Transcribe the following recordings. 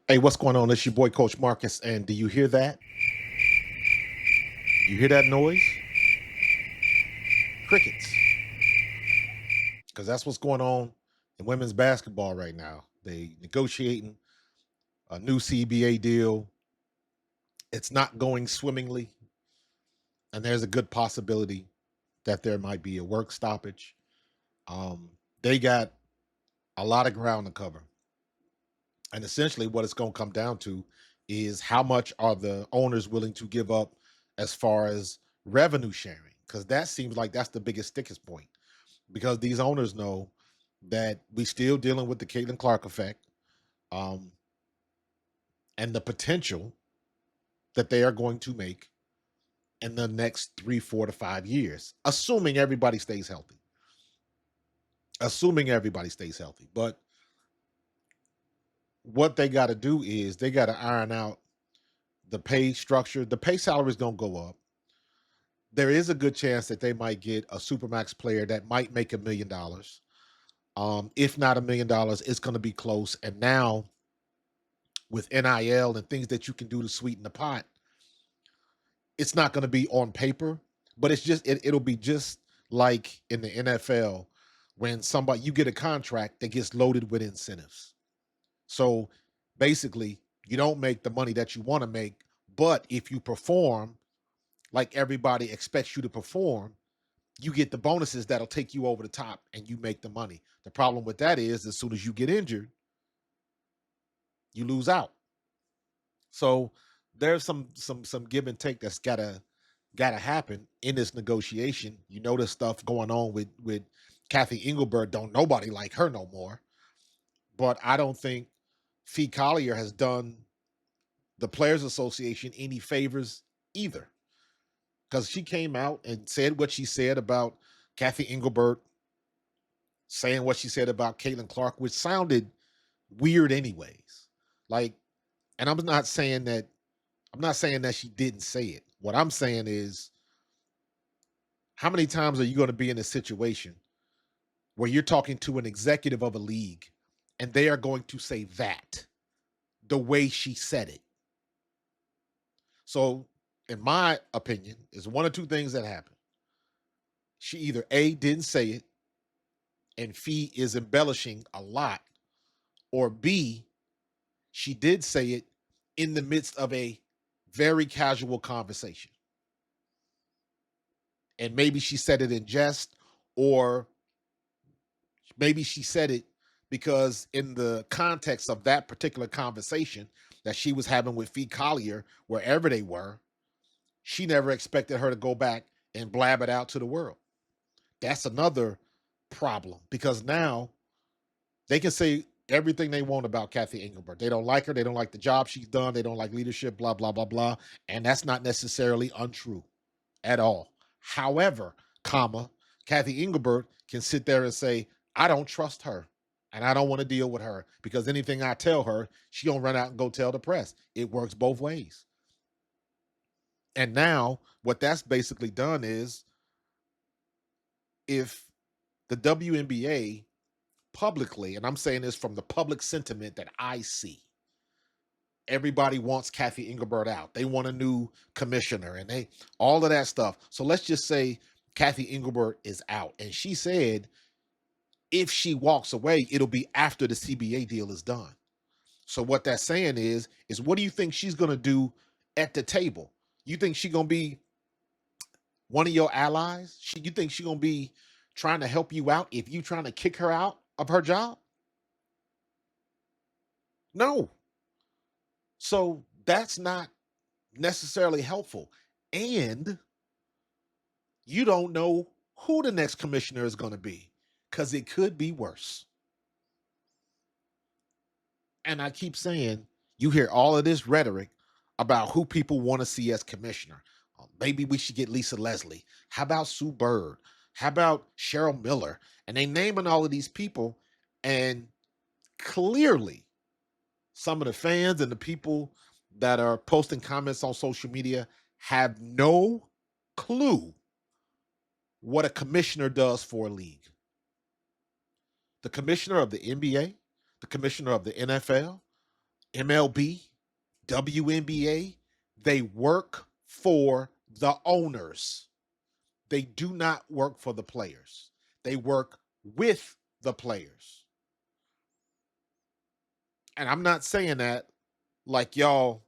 Hey, what's going on? It's your boy, Coach Marcus. And do you hear that? You hear that noise? Crickets. Because that's what's going on in women's basketball right now. They negotiating a new CBA deal. It's not going swimmingly, and there's a good possibility that there might be a work stoppage. They got a lot of ground to cover. And essentially, what it's going to come down to is how much are the owners willing to give up as far as revenue sharing? Because that seems like that's the biggest stickest point. Because these owners know that we still dealing with the Caitlin Clark effect, um, and the potential that they are going to make in the next 3, 4 to 5 years, assuming everybody stays healthy. Assuming everybody stays healthy. But what they got to do is they got to iron out the pay structure. The pay salary is going to go up. There is a good chance that they might get a supermax player that might make $1 million. If not $1 million, it's going to be close. And now with NIL and things that you can do to sweeten the pot, it's not going to be on paper, but it'll be just like in the NFL when somebody you get a contract that gets loaded with incentives. So basically, you don't make the money that you want to make, but if you perform like everybody expects you to perform, you get the bonuses that'll take you over the top and you make the money. The problem with that is as soon as you get injured, you lose out. So there's some give and take that's gotta happen in this negotiation. You know, there's stuff going on with Kathy Engelbert. Don't nobody like her no more. But I don't think Fee Collier has done the Players Association any favors either, because she came out and said what she said about Kathy Engelbert, saying what she said about Caitlin Clark, which sounded weird anyways. Like, and I'm not saying that she didn't say it. What I'm saying is, how many times are you going to be in a situation where you're talking to an executive of a league and they are going to say that the way she said it? So, in my opinion, is one or two things that happen. She either A, didn't say it, and Fee is embellishing a lot, or B, she did say it in the midst of a very casual conversation. And maybe she said it in jest, or maybe she said it because in the context of that particular conversation that she was having with Fee Collier, wherever they were, she never expected her to go back and blab it out to the world. That's another problem, because now they can say everything they want about Kathy Engelbert. They don't like her. They don't like the job she's done. They don't like leadership, blah, blah, blah, blah. And that's not necessarily untrue at all. However, comma, Kathy Engelbert can sit there and say, I don't trust her and I don't want to deal with her because anything I tell her, she gonna run out and go tell the press. It works both ways. And now what that's basically done is, if the WNBA publicly, and I'm saying this from the public sentiment that I see, everybody wants Kathy Engelbert out. They want a new commissioner and they all of that stuff. So let's just say Kathy Engelbert is out. And she said if she walks away, it'll be after the CBA deal is done. So what that's saying is what do you think she's gonna do at the table? You think she's gonna be one of your allies? You think she's gonna be trying to help you out if you trying to kick her out of her job? No. So that's not necessarily helpful. And you don't know who the next commissioner is going to be, because it could be worse. And I keep saying, you hear all of this rhetoric about who people want to see as commissioner. Maybe we should get Lisa Leslie. How about Sue Bird? How about Cheryl Miller? And they naming all of these people, and clearly some of the fans and the people that are posting comments on social media have no clue what a commissioner does for a league. The commissioner of the NBA, the commissioner of the NFL, MLB, WNBA, they work for the owners. They do not work for the players. They work with the players. And I'm not saying that like y'all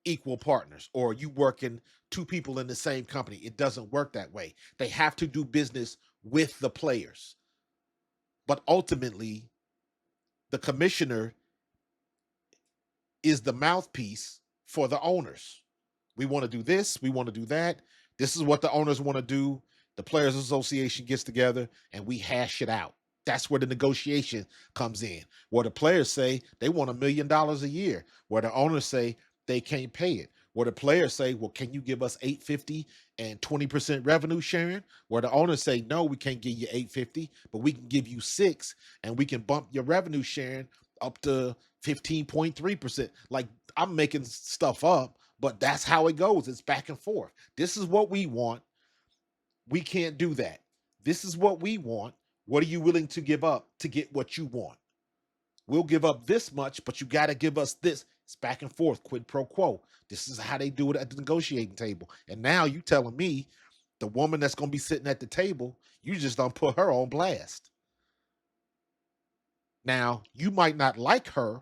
equal partners or you working two people in the same company. It doesn't work that way. They have to do business with the players. But ultimately, the commissioner is the mouthpiece for the owners. We want to do this, we want to do that. This is what the owners want to do. The Players Association gets together and we hash it out. That's where the negotiation comes in. Where the players say they want $1 million a year. Where the owners say they can't pay it. Where the players say, well, can you give us 850 and 20% revenue sharing? Where the owners say, no, we can't give you 850, but we can give you 6 and we can bump your revenue sharing up to 15.3%. Like, I'm making stuff up, but that's how it goes. It's back and forth. This is what we want. We can't do that. This is what we want. What are you willing to give up to get what you want? We'll give up this much, but you got to give us this. It's back and forth, quid pro quo. This is how they do it at the negotiating table. And now you telling me the woman that's going to be sitting at the table, you just don't put her on blast. Now, you might not like her,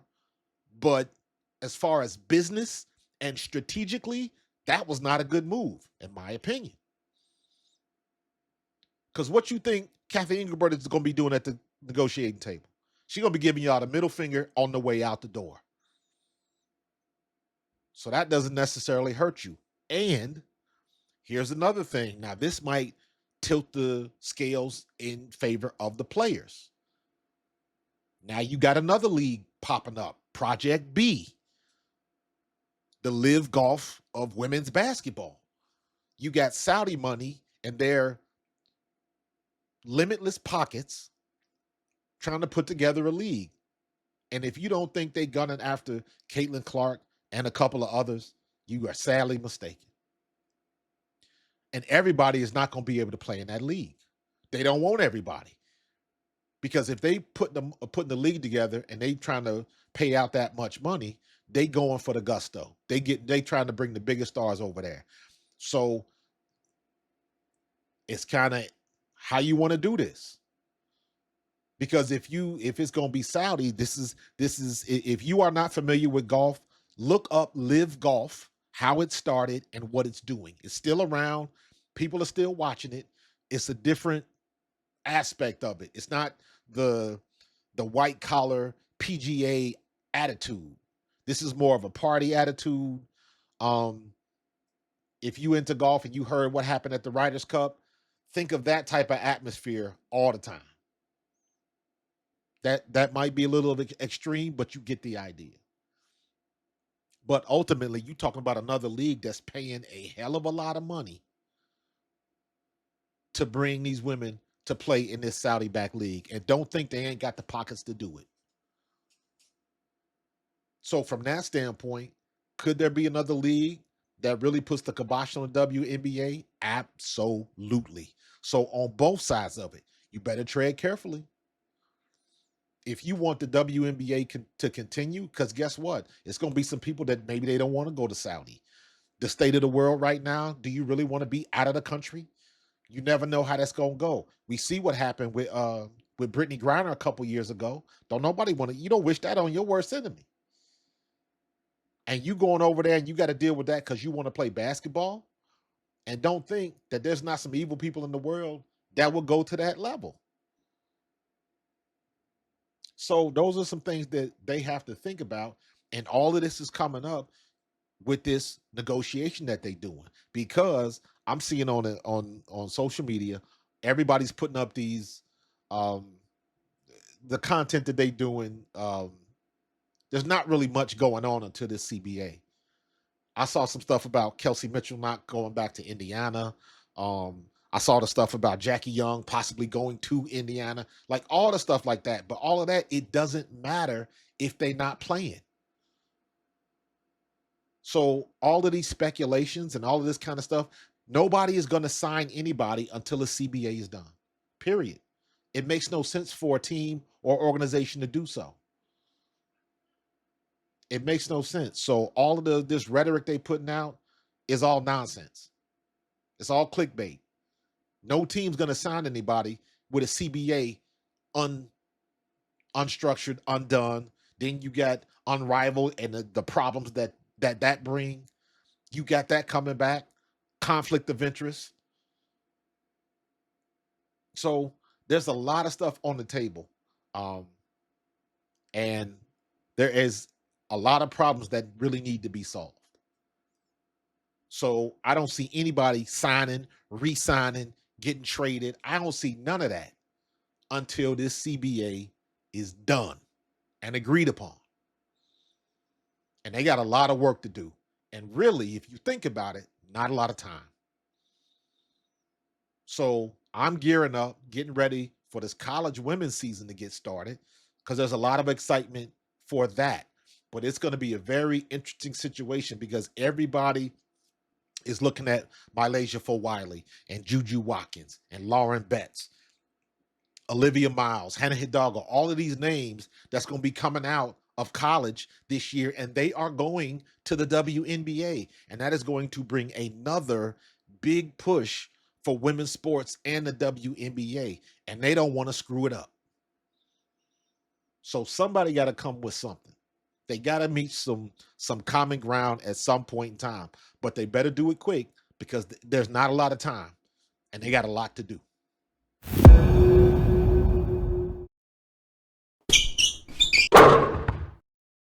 but as far as business and strategically, that was not a good move, in my opinion. Because what you think Kathy Engelbert is going to be doing at the negotiating table? She's going to be giving y'all the middle finger on the way out the door. So that doesn't necessarily hurt you. And here's another thing. Now, this might tilt the scales in favor of the players. Now you got another league popping up, Project B, the live golf of women's basketball. You got Saudi money and their limitless pockets trying to put together a league. And if you don't think they're gunning after Caitlin Clark and a couple of others, you are sadly mistaken. And everybody is not going to be able to play in that league. They don't want everybody. Because if they putting the league together and they trying to pay out that much money, they going for the gusto. They trying to bring the biggest stars over there. So it's kind of how you want to do this. Because if it's going to be Saudi, this is if you are not familiar with golf, look up Live Golf, how it started and what it's doing. It's still around. People are still watching it. It's a different aspect of it. It's not the white collar PGA attitude. This is more of a party attitude. If you into golf and you heard what happened at the Ryder Cup, think of that type of atmosphere all the time. That might be a little bit extreme, but you get the idea. But ultimately, you're talking about another league that's paying a hell of a lot of money to bring these women to play in this Saudi-backed league, and don't think they ain't got the pockets to do it. So from that standpoint, could there be another league that really puts the kibosh on the WNBA? Absolutely. So on both sides of it, you better tread carefully. If you want the WNBA to continue, because guess what? It's going to be some people that maybe they don't want to go to Saudi. The state of the world right now, do you really want to be out of the country? You never know how that's going to go. We see what happened with Brittany Griner a couple years ago. Don't nobody want to, you don't wish that on your worst enemy. And you going over there and you got to deal with that because you want to play basketball. And don't think that there's not some evil people in the world that will go to that level. So those are some things that they have to think about. And all of this is coming up with this negotiation that they're doing, because I'm seeing on social media, everybody's putting up these the content that they doing. There's not really much going on until this CBA. I saw some stuff about Kelsey Mitchell not going back to Indiana. I saw the stuff about Jackie Young possibly going to Indiana, like all the stuff like that. But all of that, it doesn't matter if they're not playing. So all of these speculations and all of this kind of stuff, nobody is going to sign anybody until the CBA is done. Period. It makes no sense for a team or organization to do so. It makes no sense. So all of this rhetoric they putting out is all nonsense. It's all clickbait. No team's gonna sign anybody with a CBA unstructured, undone. Then you got unrivaled and the problems that bring. You got that coming back. Conflict of interest. So there's a lot of stuff on the table. Um, and there is a lot of problems that really need to be solved. So I don't see anybody signing, re-signing, getting traded. I don't see none of that until this CBA is done and agreed upon. And they got a lot of work to do. And really, if you think about it, not a lot of time. So I'm gearing up, getting ready for this college women's season to get started because there's a lot of excitement for that. But it's going to be a very interesting situation because everybody is looking at Mylasia Wiley and Juju Watkins and Lauren Betts, Olivia Miles, Hannah Hidalgo, all of these names that's going to be coming out of college this year, and they are going to the WNBA. And that is going to bring another big push for women's sports and the WNBA. And they don't want to screw it up. So somebody got to come with something. They got to meet some common ground at some point in time, but they better do it quick because there's not a lot of time and they got a lot to do.